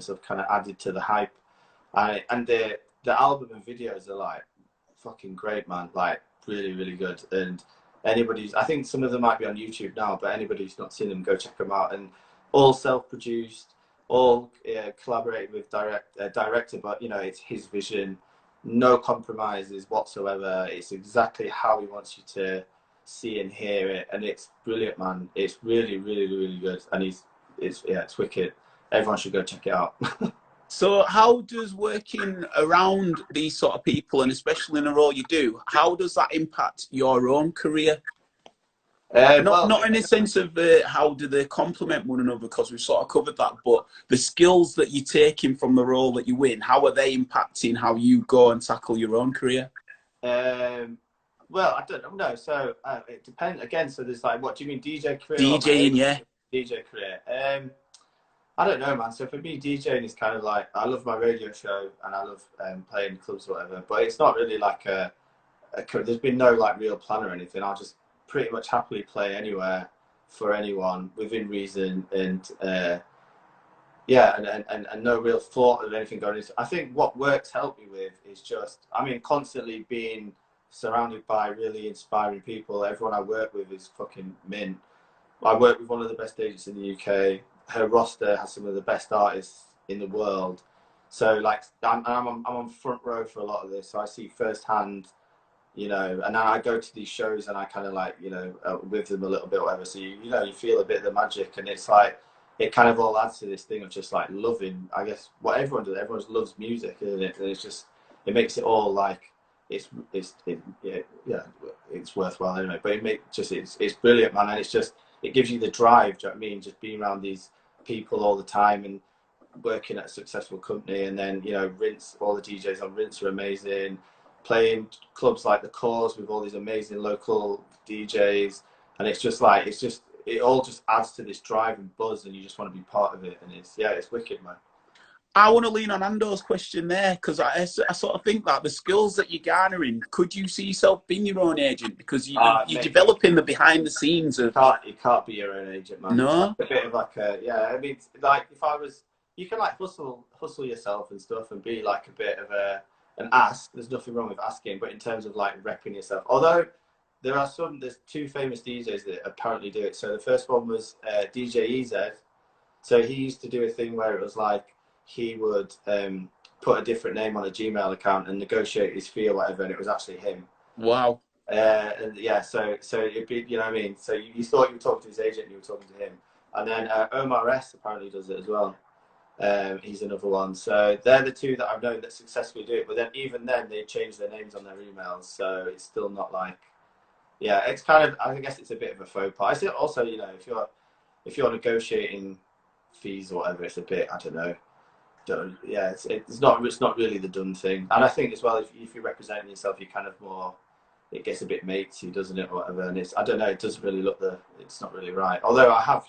stuff kind of added to the hype. And the album and videos are like fucking great, man. Like really, really good. And I think some of them might be on YouTube now, but anybody who's not seen them, go check them out. And all self-produced, all collaborated with director, but you know, it's his vision, no compromises whatsoever. It's exactly how he wants you to see and hear it, and it's brilliant, man. It's really, really, really good, and it's wicked. Everyone should go check it out. So how does working around these sort of people, and especially in the role you do, how does that impact your own career? Not in the sense of how do they complement one another, because we've sort of covered that, but the skills that you're taking from the role that you win, how are they impacting how you go and tackle your own career? Well, I don't know. So it depends. Again, so there's like, what do you mean, DJ career? DJing, yeah. DJ career. I don't know, man. So for me, DJing is kind of like, I love my radio show and I love playing clubs or whatever, but it's not really like there's been no like real plan or anything. I'll just pretty much happily play anywhere for anyone within reason, and yeah, and no real thought of anything going into. I think what work's helped me with is just, I mean, constantly being surrounded by really inspiring people. Everyone I work with is fucking mint. I work with one of the best agents in the UK. Her roster has some of the best artists in the world. So like, I'm on front row for a lot of this. So I see firsthand, you know, and then I go to these shows and I kind of like, you know, with them a little bit, or whatever. So you know, you feel a bit of the magic, and it's like, it kind of all adds to this thing of just like loving, I guess, what everyone does. Everyone loves music, isn't it? And it's just, it makes it all like, it's worthwhile anyway. But it's brilliant, man. And it's just, it gives you the drive. Do you know what I mean? Just being around these people all the time and working at a successful company, and then, you know, all the DJs on Rinse are amazing. Playing clubs like the Cause with all these amazing local DJs, and it's just like, it all just adds to this drive and buzz, and you just want to be part of it. And it's wicked, man. I want to lean on Ando's question there, because I sort of think that the skills that you're garnering, could you see yourself being your own agent? Because you're developing the behind the scenes of... You can't be your own agent, man. No? It's like a bit of like I mean, like if I was, you can like hustle yourself and stuff and be like a bit of an ask. There's nothing wrong with asking, but in terms of like repping yourself, although there's two famous DJs that apparently do it. So the first one was DJ EZ. So he used to do a thing where it was like, he would put a different name on a Gmail account and negotiate his fee or whatever, and it was actually him. Wow. And yeah, so it'd be, you know what I mean? So you thought you were talking to his agent, you were talking to him. And then Omar S apparently does it as well. He's another one. So they're the two that I've known that successfully do it. But then even then, they change their names on their emails. So it's still not like, yeah, it's kind of, I guess it's a bit of a faux pas. I see also, you know, if you're negotiating fees or whatever, it's a bit, I don't know. Yeah, it's not really the done thing. And I think as well, if you're representing yourself, you kind of more, it gets a bit matey, doesn't it, or whatever. And I don't know, it doesn't really look it's not really right. Although I have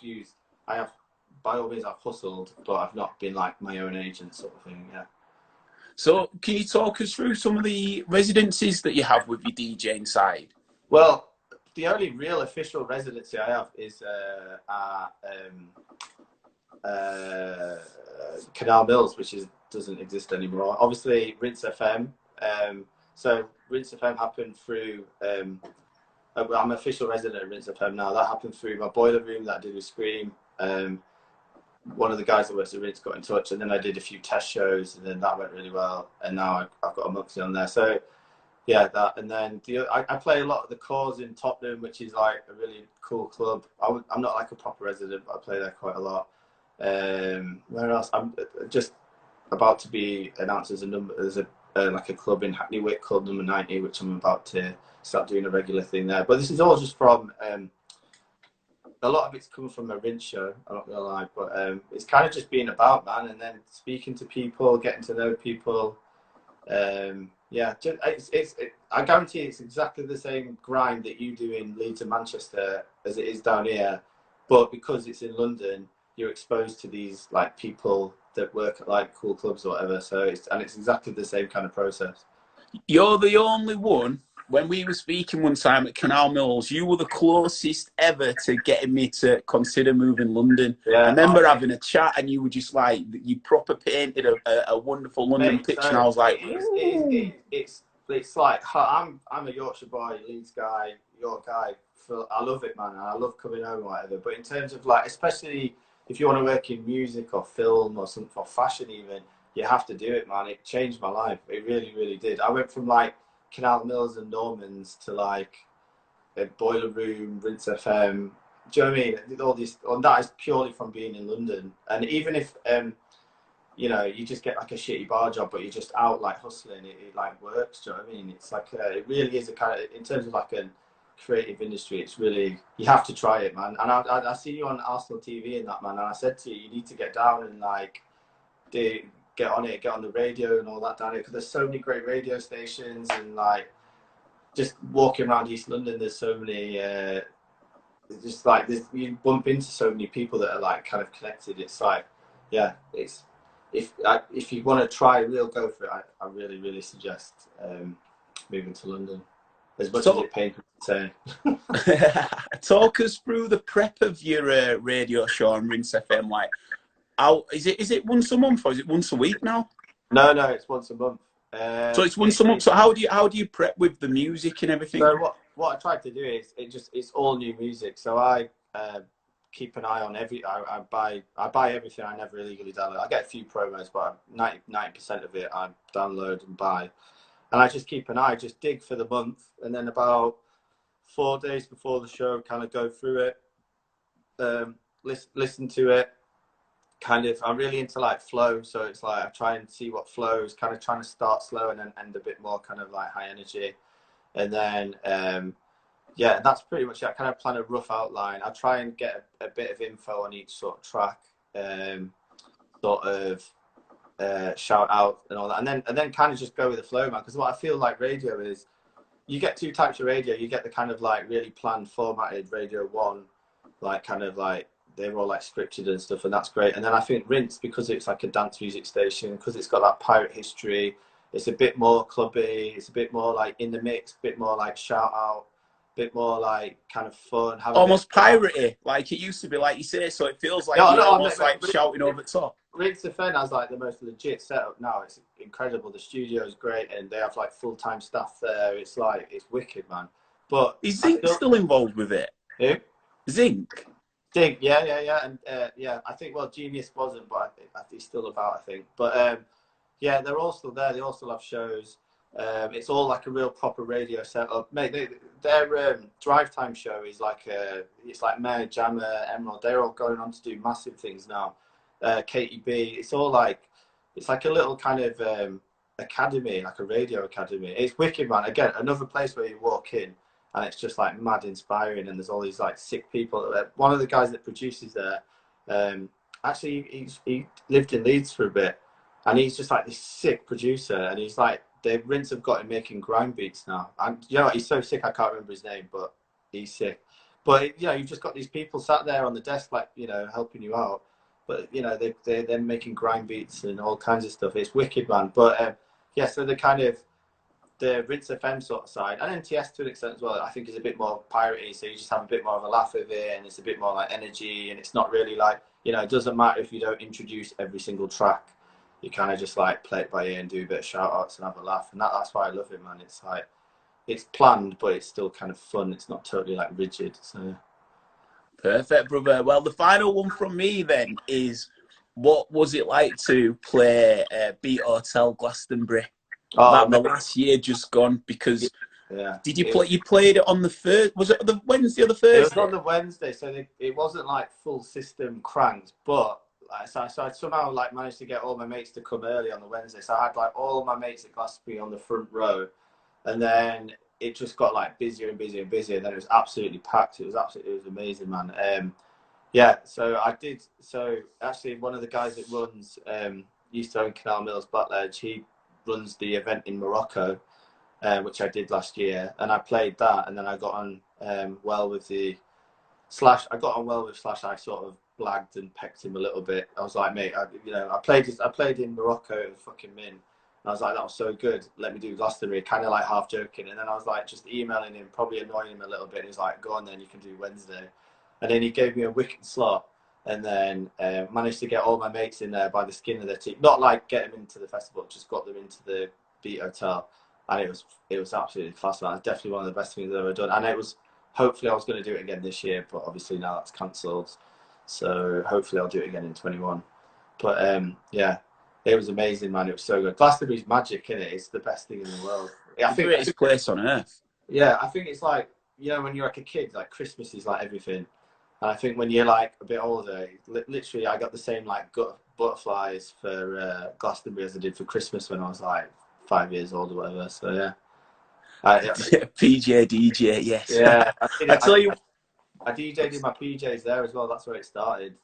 by all means, I've hustled, but I've not been like my own agent sort of thing. Yeah. So can you talk us through some of the residencies that you have with your DJing side? Well, the only real official residency I have is Canal Mills, which doesn't exist anymore. Obviously, Rinse FM. So Rinse FM happened through. I'm official resident of Rinse FM now. That happened through my boiler room that I did with Scream. One of the guys that works at Rinse got in touch, and then I did a few test shows, and then that went really well. And now I've got a Muxie on there. So yeah, that. And then I play a lot of the Cause in Tottenham, which is like a really cool club. I'm not like a proper resident, but I play there quite a lot. Where else? I'm just about to be announced as like a club in Hackney Wick called Number 90, which I'm about to start doing a regular thing there. But this is all just from a lot of it's coming from a Rinse show, I'm not gonna lie, but it's kind of just being about, man, and then speaking to people, getting to know people. Yeah, I guarantee it's exactly the same grind that you do in Leeds and Manchester as it is down here, but because it's in London, you're exposed to these like people that work at like cool clubs or whatever. So it's exactly the same kind of process. You're the only one. When we were speaking one time at Canal Mills, you were the closest ever to getting me to consider moving London. Yeah, I remember having a chat, and you were just like, you proper painted a wonderful London picture, and I was like, it's like I'm a Yorkshire boy, Leeds guy, York guy. I love it, man. I love coming home or whatever. But in terms of like, especially if you want to work in music or film or something, or fashion even, you have to do it, man. It changed my life. It really, really did. I went from like Canal Mills and Normans to like a boiler room, Rinse FM. Do you know what I mean? All this, and that is purely from being in London. And even if you know, you just get like a shitty bar job, but you're just out like hustling, it like works. Do you know what I mean? It's like it really is a kind of, in terms of like a creative industry, it's really, you have to try it, man. And I see you on Arsenal TV and that, man, and I said to you, you need to get down and like get on it, get on the radio and all that down here, because there's so many great radio stations, and like just walking around East London, there's so many just like you bump into so many people that are like kind of connected. It's like, yeah, it's if you want to try real, go for it. I really, really suggest moving to London, as much as it pains me to say. Talk us through the prep of your radio show on Rinse FM. Like, is it once a month or is it once a week now? No, it's once a month. So it's once a month. So how do you prep with the music and everything? So what I tried to do is it's all new music. So I keep an eye on I buy everything. I never illegally download. I get a few promos, but 90% of it I download and buy. And I just keep an eye, just dig for the month, and then about 4 days before the show, kind of go through it, listen to it. Kind of, I'm really into like flow, so it's like I try and see what flows, kind of trying to start slow and then end a bit more kind of like high energy. And then yeah, that's pretty much it. I kind of plan a rough outline. I try and get a bit of info on each sort of track, sort of shout out and all that, and then kind of just go with the flow, man. Because what I feel like radio is, you get two types of radio. You get the kind of like really planned, formatted Radio 1, like kind of like they're all like scripted and stuff, and that's great. And then I think Rinse, because it's like a dance music station, because it's got that pirate history, it's a bit more clubby, it's a bit more like in the mix, a bit more like shout out, a bit more like kind of fun, almost piratey, like it used to be, like you say. So it feels like you're almost like shouting over the top. Rinse FM has like the most legit setup now. It's incredible. The studio's great, and they have like full-time staff there. It's like, it's wicked, man. But is Zinc still involved with it? Who? Zinc, yeah, and yeah, I think, well, Genius wasn't, but I think he's still about, I think. But yeah, they're all still there. They all still have shows. It's all like a real proper radio setup. Mate, their drive time show is like it's like Mayor, Jammer, Emerald. They're all going on to do massive things now. KTB. It's all like, it's like a little kind of academy, like a radio academy. It's wicked, man. Again, another place where you walk in and it's just like mad inspiring, and there's all these like sick people. One of the guys that produces there, actually he lived in Leeds for a bit, and he's just like this sick producer, and he's like, the Rinse have got him making grime beats now. And you know what, he's so sick I can't remember his name, but he's sick. But you know, you've just got these people sat there on the desk, like, you know, helping you out. But you know, they're making grime beats and all kinds of stuff. It's wicked, man. But yeah, so the kind of the Rinse FM sort of side, and NTS to an extent as well, I think is a bit more piratey. So you just have a bit more of a laugh with it, and it's a bit more like energy, and it's not really like, you know, it doesn't matter if you don't introduce every single track. you kind of just like play it by ear and do a bit of shout outs and have a laugh. And that's why I love it, man. It's like, it's planned, but it's still kind of fun. It's not totally like rigid. So Perfect, brother. Well, the final one from me then is, what was it like to play Beat Hotel Glastonbury? oh That the last year just gone, because yeah, did you play? You played it on the first. Was it the Wednesday or the Thursday? it was on the Wednesday, so it wasn't like full system cranked, but so I somehow like managed to get all my mates to come early on the Wednesday. So I had like all of my mates at Glastonbury on the front row, and then it just got like busier and busier and busier. And then it was absolutely packed. It was amazing, man. Yeah, so I did. So actually, one of the guys that runs used to own Canal Mills Blackledge. He runs the event in Morocco, which I did last year, and I played that, and then I got on well with the Slash. I got on well with Slash. I sort of blagged and pecked him a little bit. I was like, mate, I played in Morocco at fucking Min. And I was like, that was so good. Let me do Glastonbury, kind of like half joking. And then I was like, just emailing him, probably annoying him a little bit. And he's like, go on then, you can do Wednesday. And then he gave me a wicked slot, and then managed to get all my mates in there by the skin of their teeth. Not like get them into the festival, just got them into the Beat Hotel. And it was absolutely class, man. It's definitely one of the best things I've ever done. And it was, hopefully I was going to do it again this year, but obviously now that's cancelled. So hopefully I'll do it again in 21. But yeah, it was amazing, man. It was so good. Glastonbury's magic, innit? It's the best thing in the world. I think it's the greatest place on earth. Yeah, I think it's like, when you're like a kid, like Christmas is like everything. And I think when you're like a bit older, literally I got the same like butterflies for Glastonbury as I did for Christmas when I was like 5 years old or whatever. So yeah. PJ, DJ, yes. Yeah. I tell you, I DJed in my PJs there as well. That's where it started.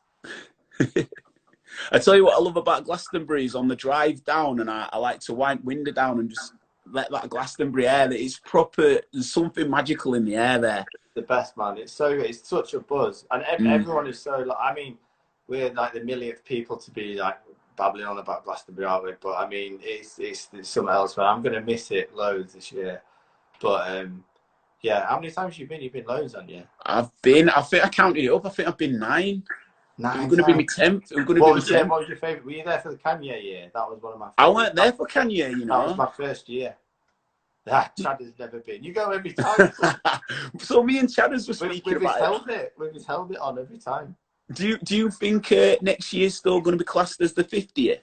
I tell you what I love about Glastonbury is on the drive down, and I like to wind window down and just let that Glastonbury air. That it's proper. There's something magical in the air there. The best, man. It's such a buzz, and everyone is so like. I mean, we're like the millionth people to be like babbling on about Glastonbury, aren't we? But I mean, it's something else, man. I'm gonna miss it loads this year. But yeah, how many times you been? You've been loads, haven't you? I've been. I think I counted it up. I think I've been 9. I'm going to be my 10th. What was your favourite? Were you there for the Kanye year? That was one of my favourites. I weren't there for Kanye, you know. That was my first year. Chad has never been. You go every time. So me and Chadders were speaking about it. With his helmet on every time. Do you think next year's still going to be classed as the 50th?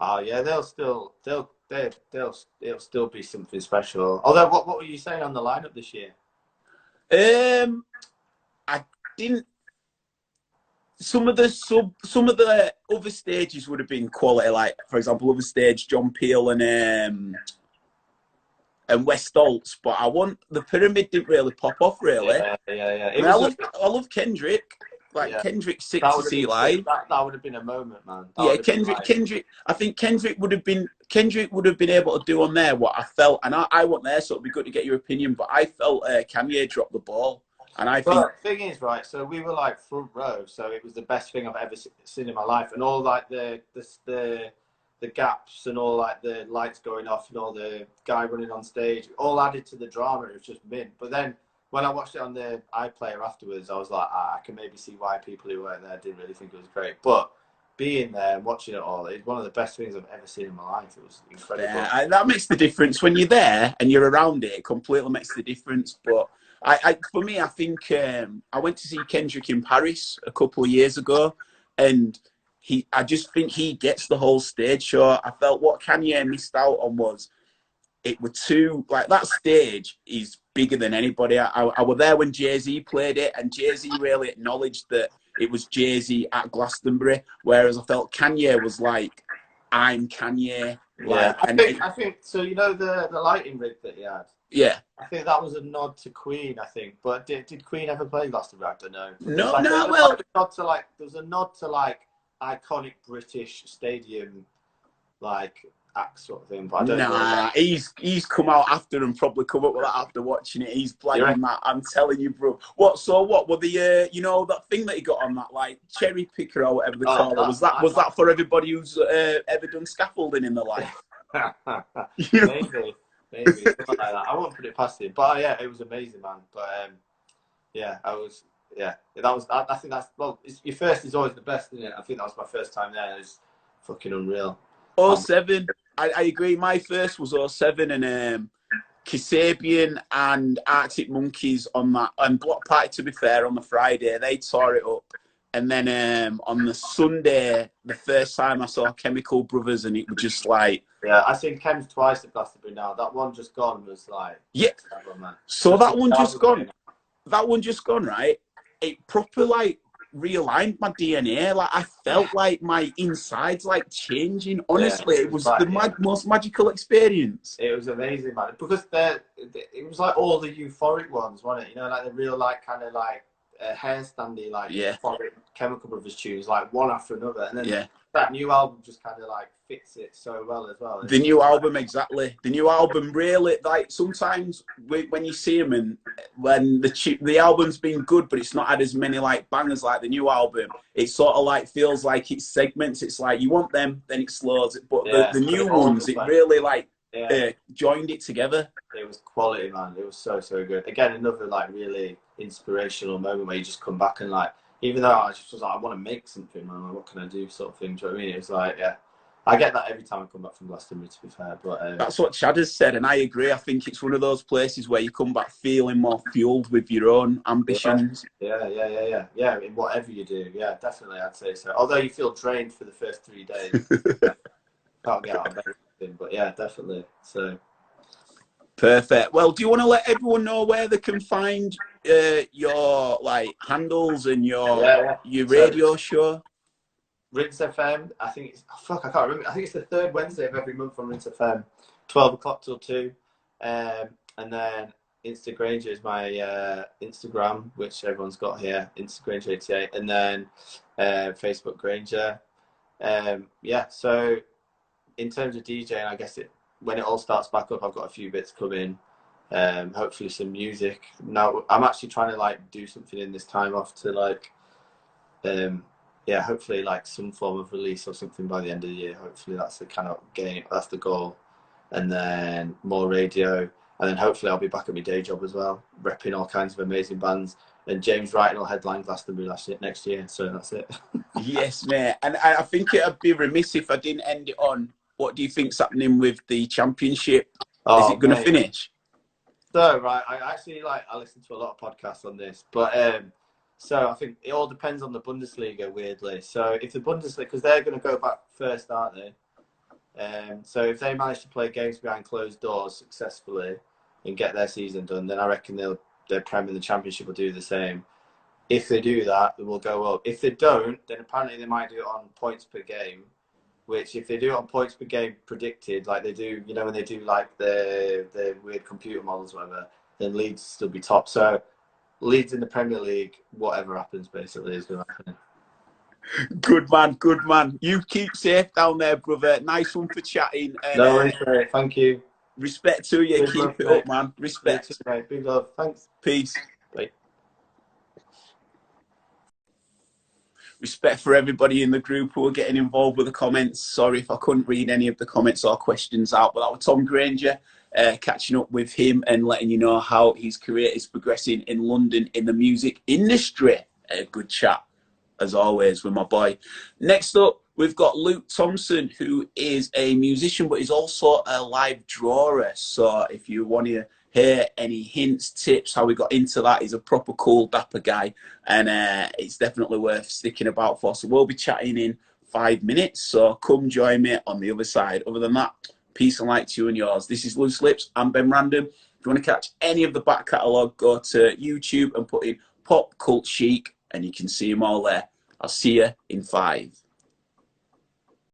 Oh yeah, it'll still be something special. Although, what were you saying on the lineup this year? I didn't. Some of the other stages would have been quality, like for example, other stage John Peel and West Alts, but the Pyramid didn't really pop off really. Yeah. I love Kendrick. Kendrick's sick to see live. That would have been a moment, man. Kendrick. I think Kendrick would have been able to do on there what I felt, and I wasn't there, so it'd be good to get your opinion. But I felt Kanye dropped the ball. And the thing is, right, so we were like front row, so it was the best thing I've ever seen in my life. And all like the gaps and all like the lights going off and all the guy running on stage, all added to the drama. It was just mint. But then when I watched it on the iPlayer afterwards, I was like, I can maybe see why people who weren't there didn't really think it was great. But being there and watching it all, it's one of the best things I've ever seen in my life. It was incredible. Yeah, that makes the difference. When you're there and you're around it, it completely makes the difference. But for me, I think I went to see Kendrick in Paris a couple of years ago, and I just think he gets the whole stage show. I felt what Kanye missed out on was it were too like that stage is bigger than anybody. I was there when Jay-Z played it, and Jay-Z really acknowledged that it was Jay-Z at Glastonbury, whereas I felt Kanye was like, I'm Kanye. Yeah, I think so. You know the lighting rig that he had. Yeah, I think that was a nod to Queen. I think, but did Queen ever play Glastonbury? I don't know. No. There was a nod to like iconic British stadium like act sort of thing. But I don't know. He's come out after and probably come up with that after watching it. He's blagging that. I'm telling you, bro. What were the that thing that he got on that like cherry picker or whatever they call it? Was that for everybody who's ever done scaffolding in their life? Maybe something like that. I won't put it past him, but yeah, it was amazing, man. But I think that's your first is always the best, isn't it? I think that was my first time there. It was fucking unreal. 07. I agree. My first was 07, and Kasabian and Arctic Monkeys on that, and Block Party, to be fair, on the Friday, they tore it up. And then on the Sunday, the first time I saw Chemical Brothers, and it was just like... Yeah, I've seen Chems twice at Glastonbury now. That one just gone was like... Yeah. Man. So that one just gone. That one just gone, right? It proper, like, realigned my DNA. Like, I felt like my insides, like, changing. Honestly, it was the most magical experience. It was amazing, man. Because it was like all the euphoric ones, wasn't it? You know, like the real, like, kind of like hairstandy, like euphoric Chemical Brothers tunes, like one after another. And then that new album just kind of like fits it so well as well. The new album, exactly. The new album really, like, sometimes when you see them, and when the album's been good, but it's not had as many like bangers like the new album, it sort of like feels like it's segments. It's like you want them, then it slows. But the new ones, it really like joined it together. It was quality, man. It was so good. Again, another like really inspirational moment where you just come back and like, even though I just was like, I want to make something, man. Like, what can I do, sort of thing. Do you know what I mean? It was like, I get that every time I come back from Glastonbury, to be fair. But that's what Chad has said, and I agree. I think it's one of those places where you come back feeling more fueled with your own ambitions. Yeah. In whatever you do, yeah, definitely, I'd say so. Although you feel drained for the first 3 days, can't get out of bed. But yeah, definitely. So perfect. Well, do you want to let everyone know where they can find your like handles and your radio show? Rinse FM, I think it's, I can't remember. I think it's the third Wednesday of every month on Rinse FM, 12 o'clock till 2. And then Insta Grainger is my Instagram, which everyone's got here, Insta Grainger 88. And then Facebook Grainger. So in terms of DJing, I guess when it all starts back up, I've got a few bits coming. Hopefully some music. Now, I'm actually trying to like do something in this time off to like... hopefully like some form of release or something by the end of the year. Hopefully that's the kind of game, that's the goal. And then more radio. And then hopefully I'll be back at my day job as well, repping all kinds of amazing bands. And James Wright will headline Glastonbury next year. So that's it. Yes, mate. And I think it'd be remiss if I didn't end it on, what do you think's happening with the championship? Is it going to finish? So, right, I listen to a lot of podcasts on this, but so I think it all depends on the Bundesliga, weirdly. So if the Bundesliga, because they're going to go back first, aren't they? So if they manage to play games behind closed doors successfully and get their season done, then I reckon their Prem and the Championship will do the same. If they do that, they will go up. If they don't, then apparently they might do it on points per game, which if they do it on points per game predicted, like they do, you know, when they do like the weird computer models or whatever, then Leeds still be top. So Leeds in the Premier League, whatever happens, basically, is going to happen. Good man. You keep safe down there, brother. Nice one for chatting. No worries, mate. Thank you. Respect to you. Keep it up, man. Respect. Mate. Big love. Thanks. Peace. Bye. Respect for everybody in the group who are getting involved with the comments. Sorry if I couldn't read any of the comments or questions out, but that was Tom Grainger. Catching up with him and letting you know how his career is progressing in London in the music industry. A good chat, as always, with my boy. Next up, we've got Luke Thompson, who is a musician, but he's also a live drawer. So if you want to hear any hints, tips, how we got into that, he's a proper cool, dapper guy. And it's definitely worth sticking about for. So we'll be chatting in 5 minutes. So come join me on the other side. Other than that, peace and light to you and yours. This is Loose Lips. I'm Ben Random. If you want to catch any of the back catalogue, go to YouTube and put in Pop Cult Chic and you can see them all there. I'll see you in 5.